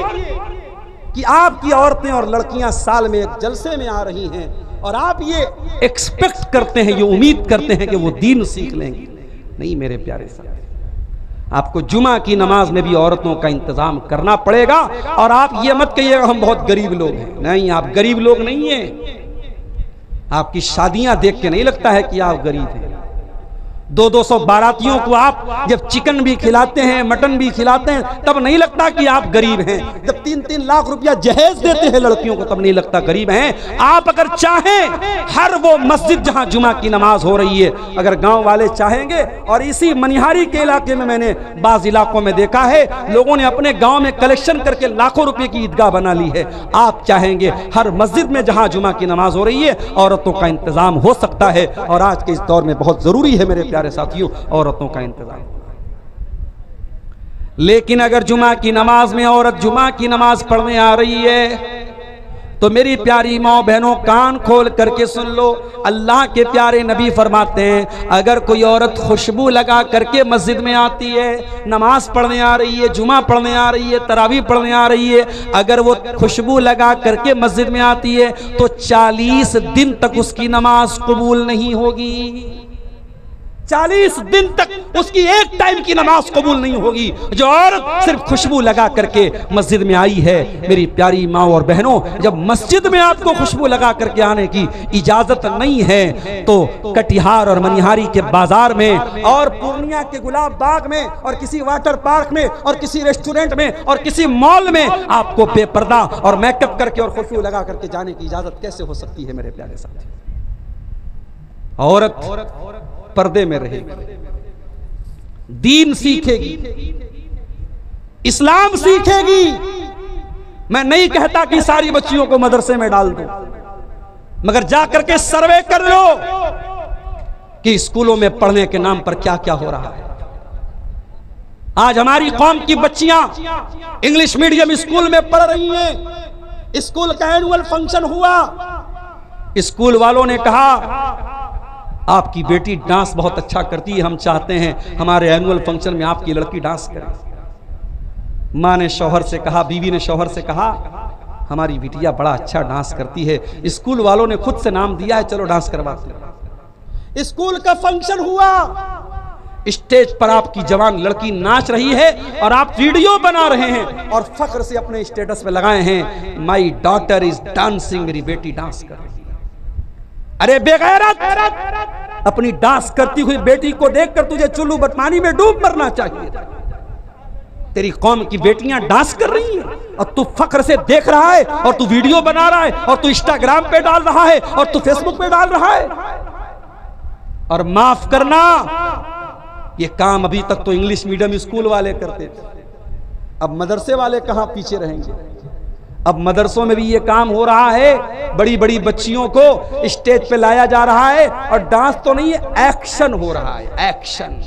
कि आपकी औरतें और लड़कियां साल में एक जलसे में आ रही हैं और आप ये एक्सपेक्ट करते हैं, ये उम्मीद करते हैं कि वो दीन सीख लेंगी। नहीं मेरे प्यारे साथी, आपको जुमा की नमाज में भी औरतों का इंतजाम करना पड़ेगा। और आप ये मत कहिएगा हम बहुत गरीब लोग हैं, नहीं आप गरीब लोग नहीं हैं। आपकी शादियां देख के नहीं लगता है कि आप गरीब हैं। 200-200 बारातियों को आप जब चिकन भी खिलाते हैं, मटन भी खिलाते हैं, तब नहीं लगता कि आप गरीब हैं। जब 3-3 लाख रुपया जहेज देते हैं लड़कियों को, तब नहीं लगता गरीब हैं। आप अगर चाहें, हर वो मस्जिद जहां जुमा की नमाज हो रही है, अगर गांव वाले चाहेंगे, और इसी मनिहारी के इलाके में मैंने बाज इलाकों में देखा है, लोगों ने अपने गांव में कलेक्शन करके लाखों रुपए की ईदगाह बना ली है। आप चाहेंगे हर मस्जिद में जहां जुमा की नमाज हो रही है औरतों का इंतजाम हो सकता है। और आज के इस दौर में बहुत जरूरी है मेरे साथियों औरतों का इंतजाम। लेकिन अगर जुमा की नमाज में औरत जुमा की नमाज पढ़ने आ रही है तो मेरी प्यारी माँ बहनों कान खोल करके सुन लो, अल्लाह के प्यारे नबी फरमाते हैं अगर कोई औरत खुशबू लगा करके मस्जिद में आती है, नमाज पढ़ने आ रही है, जुमा पढ़ने आ रही है, तरावी पढ़ने आ रही है, अगर वो खुशबू लगा करके मस्जिद में आती है तो 40 दिन तक उसकी नमाज कबूल नहीं होगी। 40 दिन तक उसकी एक टाइम की नमाज कबूल नहीं होगी। जो औरत सिर्फ खुशबू लगा करके मस्जिद में आई है, मेरी प्यारी माँ और बहनों, जब मस्जिद में आपको खुशबू लगा करके आने की इजाजत नहीं है तो कटिहार और मनिहारी के बाजार में और पूर्णिया के गुलाब बाग में और किसी वाटर पार्क में और किसी रेस्टोरेंट में और किसी मॉल में आपको बेपर्दा और मेकअप करके और खुशबू लगा करके जाने की इजाजत कैसे हो सकती है मेरे प्यारे साथी। औरत पर्दे में रहेगी, दीन सीखेगी, इस्लाम सीखेगी। मैं नहीं कहता कि सारी बच्चियों को मदरसे में डाल दो, मगर जाकर के सर्वे कर लो कि स्कूलों में पढ़ने के नाम पर क्या क्या हो रहा है। आज हमारी कौम की बच्चियां इंग्लिश मीडियम स्कूल में पढ़ रही हैं। स्कूल का एनुअल फंक्शन हुआ, स्कूल वालों ने कहा आपकी बेटी डांस बहुत अच्छा करती है, हम चाहते हैं हमारे एनुअल फंक्शन में आपकी लड़की डांस करे। मां ने शौहर से कहा, बीवी ने शौहर से कहा हमारी बिटिया बड़ा अच्छा डांस करती है, स्कूल वालों ने खुद से नाम दिया है, चलो डांस करवाते हैं। स्कूल का फंक्शन हुआ, स्टेज पर आपकी जवान लड़की नाच रही है और आप वीडियो बना रहे हैं और फख्र से अपने स्टेटस पे लगाए हैं, माई डॉटर इज डांसिंग, मेरी बेटी डांस कर रही है। अरे बेगैरत, अपनी डांस करती हुई बेटी को देखकर तुझे चुल्लू बटमानी में डूब मरना चाहिए। तेरी कौम की बेटियां डांस कर रही हैं और तू फख्र से देख रहा है और तू वीडियो बना रहा है और तू इंस्टाग्राम पे डाल रहा है और तू फेसबुक पे डाल रहा है। और माफ करना, ये काम अभी तक तो इंग्लिश मीडियम स्कूल वाले करते थे, अब मदरसे वाले कहां पीछे रहेंगे। अब मदरसों में भी ये काम हो रहा है, बड़ी बड़ी बच्चियों को स्टेज पे लाया जा रहा है और डांस तो नहीं है, एक्शन हो रहा है, एक्शन।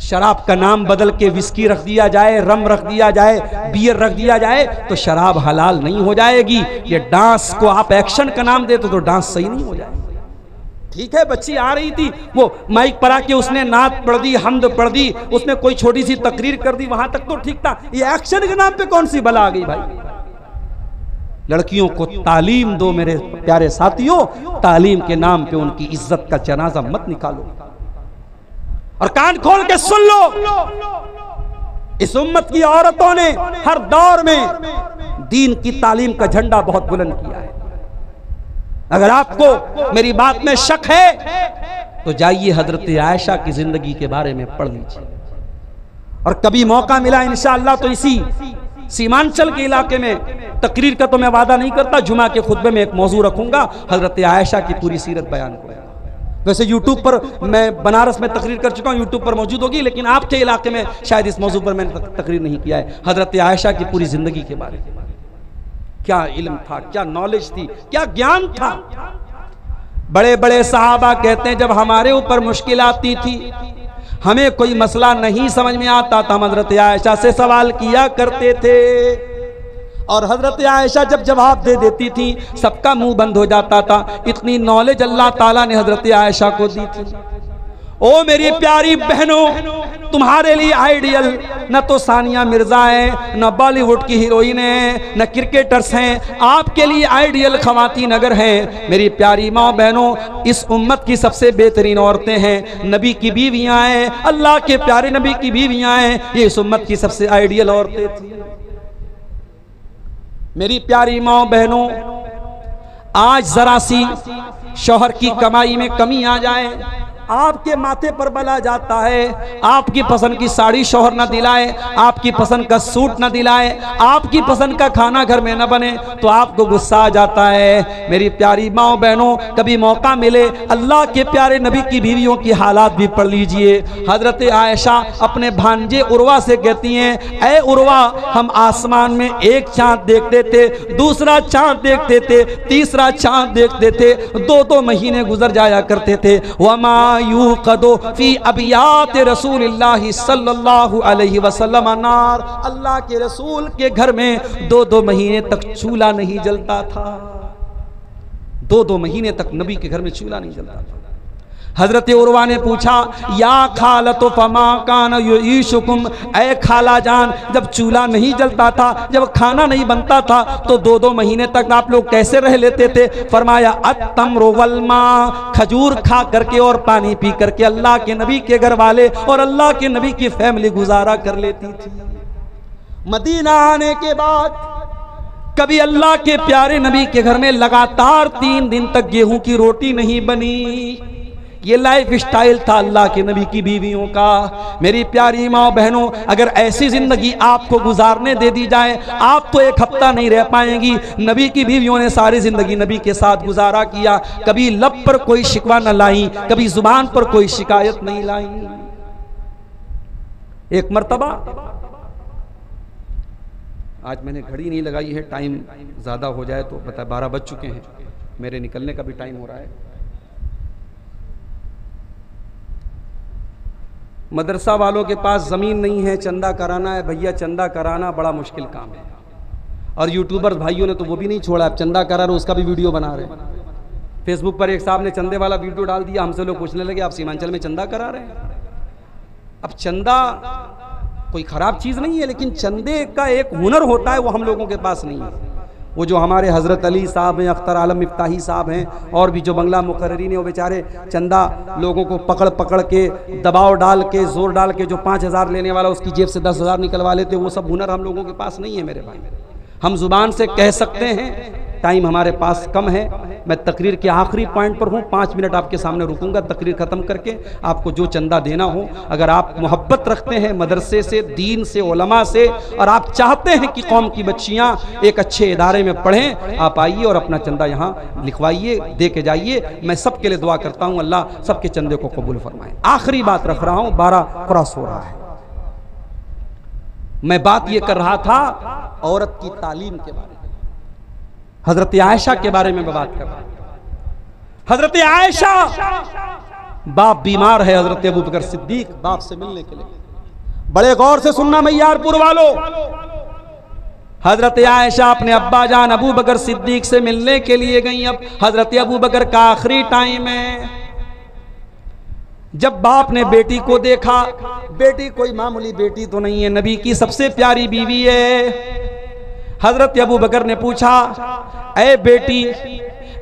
शराब का नाम बदल के विस्की रख दिया जाए, रम रख दिया जाए, बियर रख दिया जाए तो शराब हलाल नहीं हो जाएगी। ये डांस को आप एक्शन का नाम दे तो डांस सही नहीं हो जाएगा। ठीक है, बच्ची आ रही थी, वो माइक पर आके उसने नात पढ़ दी, हमद पढ़ दी, उसने कोई छोटी सी तकरीर कर दी, वहां तक तो ठीक था। ये एक्शन के नाम पे कौन सी बला आ गई भाई। लड़कियों को तालीम दो मेरे प्यारे साथियों, तालीम के नाम पे उनकी इज्जत का जनाजा मत निकालो। और कान खोल के सुन लो, इस उम्मत की औरतों ने हर दौर में दीन की तालीम का झंडा बहुत बुलंद किया है। अगर आपको मेरी बात में शक है तो जाइए हजरत आयशा की जिंदगी के बारे में पढ़ लीजिए। और कभी मौका मिला इंशाअल्लाह तो इसी सीमांचल के इलाके में, तकरीर का तो मैं वादा नहीं करता, जुमा के खुतबे में एक मौजू रखूंगा, हजरत आयशा की पूरी सीरत बयान करूंगा। वैसे यूट्यूब पर मैं बनारस में तकरीर कर चुका हूँ, यूट्यूब पर मौजूद होगी, लेकिन आपके इलाके में शायद इस मौजू पर मैंने तकरीर नहीं किया है। हजरत आयशा की पूरी जिंदगी के बारे में, क्या इल्म था, क्या नॉलेज थी, क्या ज्ञान था। बड़े बड़े सहाबा कहते हैं जब हमारे ऊपर मुश्किल आती थी, हमें कोई मसला नहीं समझ में आता था, हम हजरत आयशा से सवाल किया करते थे और हजरत आयशा जब जवाब दे देती थी सबका मुंह बंद हो जाता था। इतनी नॉलेज अल्लाह ताला ने हजरत आयशा को दी थी। ओ मेरी प्यारी बहनों, तुम्हारे लिए आइडियल न तो सानिया मिर्जा है, न बॉलीवुड की हीरोइन है, न क्रिकेटर्स हैं, आपके लिए आइडियल खवातीन अगर हैं, मेरी प्यारी माँ बहनों, इस उम्मत की सबसे बेहतरीन औरतें हैं, नबी की बीवियां हैं, अल्लाह के प्यारे नबी की बीवियां हैं, ये इस उम्मत की सबसे आइडियल औरतें थी। मेरी प्यारी माँ बहनों, आज जरा सी शौहर की कमाई में कमी आ जाए, आपके माथे पर बला जाता है, आपकी पसंद की साड़ी शौहर न दिलाए, आपकी पसंद का सूट न दिलाए, आपकी पसंद का खाना घर में न बने तो आपको गुस्सा आ जाता है। मेरी प्यारी माँ बहनों, कभी मौका मिले अल्लाह के प्यारे नबी की बीवियों की हालात भी पढ़ लीजिए। हजरत आयशा अपने भांजे उर्वा से कहती हैं, ए उर्वा, हम आसमान में एक चांद देखते थे, दूसरा चांद देखते थे, तीसरा चांद देखते थे, 2-2 महीने गुजर जाया करते थे। वमा यूक़दु फी अबियात रसूलिल्लाह सल्लल्लाहु अलैहि वसल्लम नार, अल्लाह के रसूल के घर में 2-2 महीने तक चूल्हा नहीं जलता था। 2-2 महीने तक नबी के घर में चूल्हा नहीं जलता था। हजरत उर्वा ने पूछा, या खालतो फमा कान युईशुकुम, ऐ खाला जान, जब चूल्हा नहीं जलता था, जब खाना नहीं बनता था तो 2-2 महीने तक आप लोग कैसे रह लेते थे? फरमाया, अत्तम्रु वल मा, खजूर खा करके और पानी पी करके अल्लाह के नबी के घर वाले और अल्लाह के नबी की फैमिली गुजारा कर लेती थी। मदीना आने के बाद कभी अल्लाह के प्यारे नबी के घर में लगातार 3 दिन तक गेहूं की रोटी नहीं बनी। ये लाइफ स्टाइल था अल्लाह के नबी की बीवियों का। मेरी प्यारी माँ बहनों, अगर ऐसी जिंदगी आपको गुजारने दे दी जाए, आप तो एक हफ्ता नहीं रह पाएंगी। नबी की बीवियों ने सारी जिंदगी नबी के साथ गुजारा किया, कभी लब पर कोई शिकवा न लाई, कभी जुबान पर कोई शिकायत नहीं लाई। एक मर्तबा, आज मैंने घड़ी नहीं लगाई है, टाइम ज्यादा हो जाए तो पता है 12 बज चुके हैं, मेरे निकलने का भी टाइम हो रहा है। मदरसा वालों के पास ज़मीन नहीं है, चंदा कराना है। भैया चंदा कराना बड़ा मुश्किल काम है, और यूट्यूबर्स भाइयों ने तो वो भी नहीं छोड़ा, आप चंदा करा रहे हो उसका भी वीडियो बना रहे हैं। फेसबुक पर एक साहब ने चंदे वाला वीडियो डाल दिया, हमसे लोग पूछने लगे आप सीमांचल में चंदा करा रहे हैं। अब चंदा कोई ख़राब चीज़ नहीं है, लेकिन चंदे का एक हुनर होता है, वो हम लोगों के पास नहीं है। वो जो हमारे हज़रत अली साहब हैं, अख्तर आलम इफ्ताही साहब हैं, और भी जो बंगला मुकर्रीन हैं, वो बेचारे चंदा लोगों को पकड़ पकड़ के, दबाव डाल के, जोर डाल के, जो 5,000 लेने वाला उसकी जेब से 10,000 निकलवा लेते, वो सब हुनर हम लोगों के पास नहीं है मेरे भाई। हम जुबान से कह सकते हैं, टाइम हमारे पास कम है। मैं तकरीर के आखिरी पॉइंट पर हूँ, 5 मिनट आपके सामने रुकूंगा तकरीर ख़त्म करके। आपको जो चंदा देना हो, अगर आप मोहब्बत रखते हैं मदरसे से, दीन से, उलमा से, और आप चाहते हैं कि कौम की बच्चियाँ एक अच्छे इदारे में पढ़ें, आप आइए और अपना चंदा यहाँ लिखवाइए, दे के जाइए। मैं सबके लिए दुआ करता हूँ, अल्लाह सबके चंदे को कबूल फरमाए। आखिरी बात रख रहा हूँ, 12 क्रॉस हो रहा है। मैं बात ये कर रहा था औरत की तालीम के बारे में, हजरत आयशा के बारे में मैं बात कर रहा हूं। हजरत आयशा, बाप बीमार है, हजरत अबू बकर सिद्दीक बाप से मिलने के लिए, बड़े गौर से सुनना मैयारपुर वालों, हजरत आयशा अपने अब्बा जान अबू बकर सिद्दीक से मिलने के लिए गई। अब हजरत अबू बकर का आखिरी टाइम है। जब बाप ने बेटी को देखा, बेटी कोई मामूली बेटी तो नहीं है, नबी की सबसे प्यारी बीवी है। हजरत अबू बकर ने पूछा, ऐ बेटी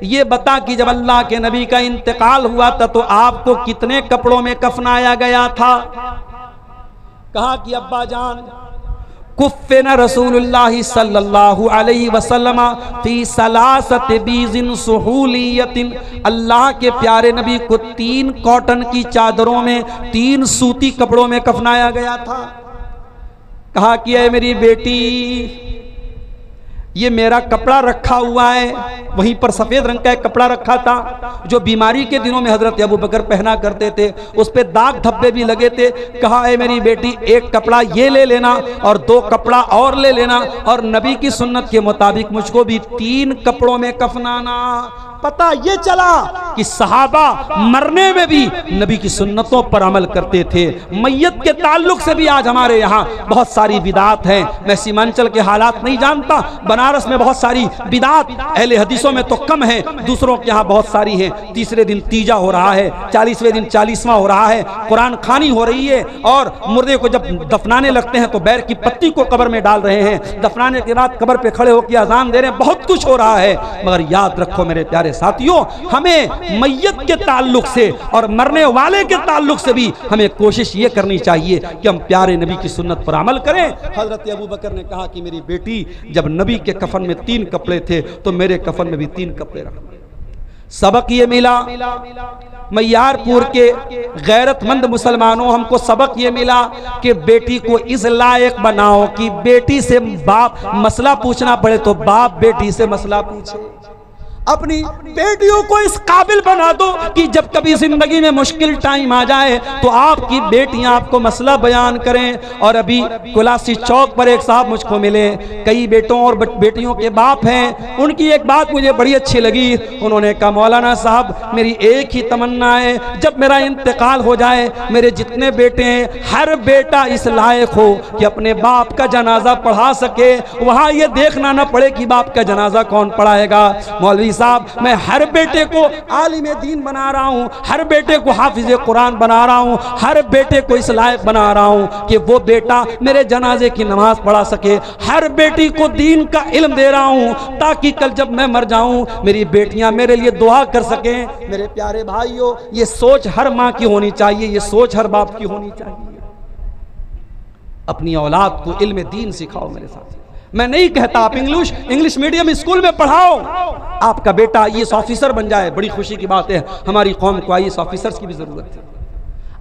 ये बता कि जब अल्लाह के नबी का इंतकाल हुआ था तो आपको कितने कपड़ों में कफनाया गया था? कहा कि अब्बा जान, कुफ़्फ़िना रसूलुल्लाह सल्लल्लाहु अलैहि वसल्लम फी सलासत बीज़िन सुहूलियतिन, अल्लाह के प्यारे नबी को 3 कॉटन की चादरों में, 3 सूती कपड़ों में कफनाया गया था। कहा कि ऐ मेरी बेटी, ये मेरा कपड़ा रखा हुआ है, वहीं पर सफ़ेद रंग का एक कपड़ा रखा था जो बीमारी के दिनों में हजरत अबू बकर पहना करते थे, उस पे दाग धब्बे भी लगे थे। कहा है मेरी बेटी, एक कपड़ा ये ले लेना और 2 कपड़ा और ले लेना, और नबी की सुन्नत के मुताबिक मुझको भी 3 कपड़ों में कफनाना। पता ये चला कि सहाबा मरने में भी नबी की सुन्नतों पर अमल करते थे। मैयत के ताल्लुक से भी आज हमारे यहाँ बहुत सारी बिदात हैं। मैं सीमांचल के हालात नहीं जानता, बनारस में बहुत सारी बिदात अहले हदीसों में तो कम है, दूसरों के यहाँ बहुत सारी है। तीसरे दिन तीजा हो रहा है, 40वें दिन 40वां हो रहा है, कुरान खानी हो रही है, और मुर्दे को जब दफनाने लगते हैं तो बैर की पत्ती को कब्र में डाल रहे हैं, दफनाने के बाद कब्र पे खड़े होकर अजान दे रहे हैं। बहुत कुछ हो रहा है, मगर याद रखो मेरे प्यारे साथियों, हमें मैयत के ताल्लुक से और मरने वाले के ताल्लुक से भी हमें कोशिश ये करनी चाहिए कि हम प्यारे नबी की सुन्नत पर अमल करें। हजरत अबू बकर ने कहा कि मेरी बेटी, जब नबी के कफन में 3 कपड़े थे तो मेरे कफन में भी 3 कपड़े रखना। सबक ये मिला, मैयारपुर के गैरतमंद मुसलमानों, हमको सबक ये मिला कि बेटी को इस लायक बनाओ कि बेटी से बाप मसला पूछना पड़े तो बाप बेटी से मसला पूछे। अपनी बेटियों को इस काबिल बना दो कि जब कभी जिंदगी में मुश्किल टाइम आ जाए तो आपकी बेटियां आपको मसला बयान करें। और अभी कुलासी चौक पर एक साहब मुझको मिले, कई बेटों और बेटियों के बाप हैं। उनकी एक बात मुझे बड़ी अच्छी लगी, उन्होंने कहा मौलाना साहब मेरी एक ही तमन्ना है, जब मेरा इंतकाल हो जाए मेरे जितने बेटे हैं हर बेटा इस लायक हो कि अपने बाप का जनाजा पढ़ा सके, वहाँ ये देखना ना पड़े कि बाप का जनाजा कौन पढ़ाएगा। मौलवी साहब, मैं हर बेटे को आलिम दीन बना रहा हूँ, हर बेटे को हाफिज कुरान बना रहा हूँ, हर बेटे को इस लायक बना रहा हूँ कि वो बेटा मेरे जनाजे की नमाज पढ़ा सके, हर बेटी को दीन का इल्म दे रहा हूँ ताकि कल जब मैं मर जाऊँ मेरी बेटियां मेरे लिए दुआ कर सकें। मेरे प्यारे भाइयों, ये सोच हर माँ की होनी चाहिए, ये सोच हर बाप की होनी चाहिए। अपनी औलाद को इल्म दीन सिखाओ मेरे साथ। मैं नहीं कहता आप इंग्लिश मीडियम स्कूल में पढ़ाओ, आपका बेटा आईएएस ऑफिसर बन जाए, बड़ी खुशी की बात है। हमारी कौम को आईएएस ऑफिसर्स की भी जरूरत है।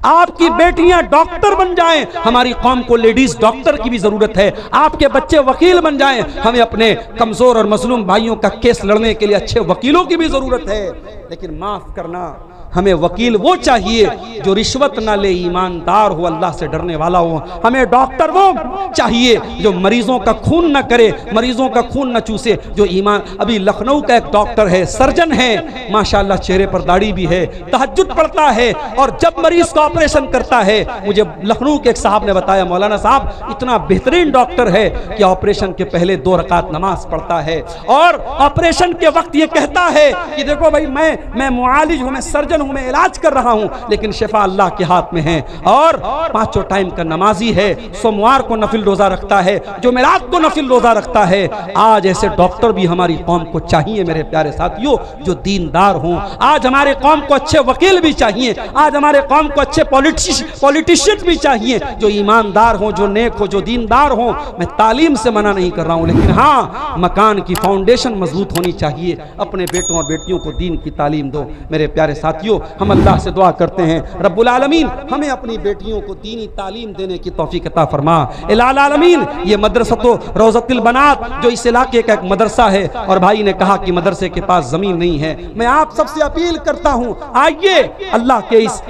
आपकी बेटियां डॉक्टर बन जाएं, हमारी कौम को लेडीज डॉक्टर की भी जरूरत है। आपके बच्चे वकील बन जाएं, हमें अपने कमजोर और मजलूम भाइयों का केस लड़ने के लिए अच्छे वकीलों की भी जरूरत है। लेकिन माफ करना, हमें वकील वो चाहिए जो रिश्वत ना ले, ईमानदार हो, अल्लाह से डरने वाला हो। हमें डॉक्टर वो चाहिए जो मरीजों का खून ना करे, मरीजों का खून ना चूसे, जो ईमान। अभी लखनऊ का एक डॉक्टर है, सर्जन है, माशाल्लाह चेहरे पर दाढ़ी भी है, तहज्जुद पढ़ता है, और जब मरीज का ऑपरेशन करता है, मुझे लखनऊ के एक साहब ने बताया, मौलाना साहब इतना बेहतरीन डॉक्टर है कि ऑपरेशन के पहले 2 रकात नमाज पढ़ता है, और ऑपरेशन के वक्त ये कहता है कि देखो भाई मैं मुआलिज हूं, मैं सर्जन हूं, मैं इलाज कर रहा हूं, लेकिन शिफा अल्लाह के हाथ में है। और 5 टाइम का नमाजी है, सोमवार को नफिल रोजा रखता है, जुमेरात को नफिल रोजा रखता है। आज ऐसे डॉक्टर भी हमारी कौम को चाहिए मेरे प्यारे साथियों, जो दीनदार हों। आज हमारे कौम को अच्छे वकील भी चाहिए, आज हमारे कौम को अच्छे पॉलिटिशियन भी चाहिए, जो ईमानदार हों, जो नेक हो, जो दीनदार हों। मैं तालीम से मना नहीं कर रहा हूं, लेकिन हाँ, मकान की फाउंडेशन मजबूत होनी चाहिए। अपने बेटों और बेटियों को दीन की तालीम दो मेरे प्यारे साथियों। हम अल्लाह से दुआ करते हैं, रब्बुल आलमीन हमें अपनी बेटियों को दीनी तालीम देने की तौफीक अता फरमा। इलाल आलमीन, ये मदरसतो रोज़तुल बनात जो इस इलाके का एक मदरसा है, और भाई ने कहा कि मदरसे के पास जमीन नहीं है, मैं आप सबसे अपील करता हूं, आइए अल्लाह के इस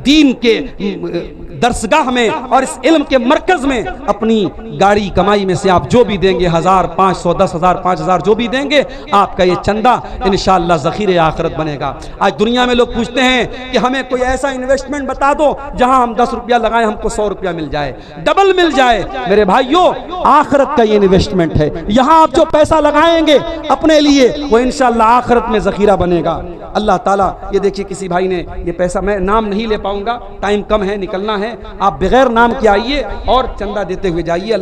दीन के दरसगाह में और इस इल्म के मरकज में अपनी गाड़ी कमाई में से आप जो भी देंगे, 1000, 500, 10,000, 5,000 जो भी देंगे, आपका ये चंदा इंशाअल्लाह ज़ख़ीरे आखिरत बनेगा। आज दुनिया में लोग पूछते हैं कि हमें कोई ऐसा इन्वेस्टमेंट बता दो जहां हम 10 रुपया लगाएं हमको 100 रुपया मिल जाए, डबल मिल जाए। मेरे भाइयों, आखिरत का ये इन्वेस्टमेंट है। यहां आप जो पैसा लगाएंगे अपने लिए, वो इंशाअल्लाह आखिरत में ज़ख़ीरा बनेगा। अल्लाह ताला, ये देखिए किसी भाई ने ये पैसा, मैं नाम नहीं ले पाऊंगा, टाइम कम है, निकलना है, आप बगैर नाम के आइए और चंदा देते हुए जाइए।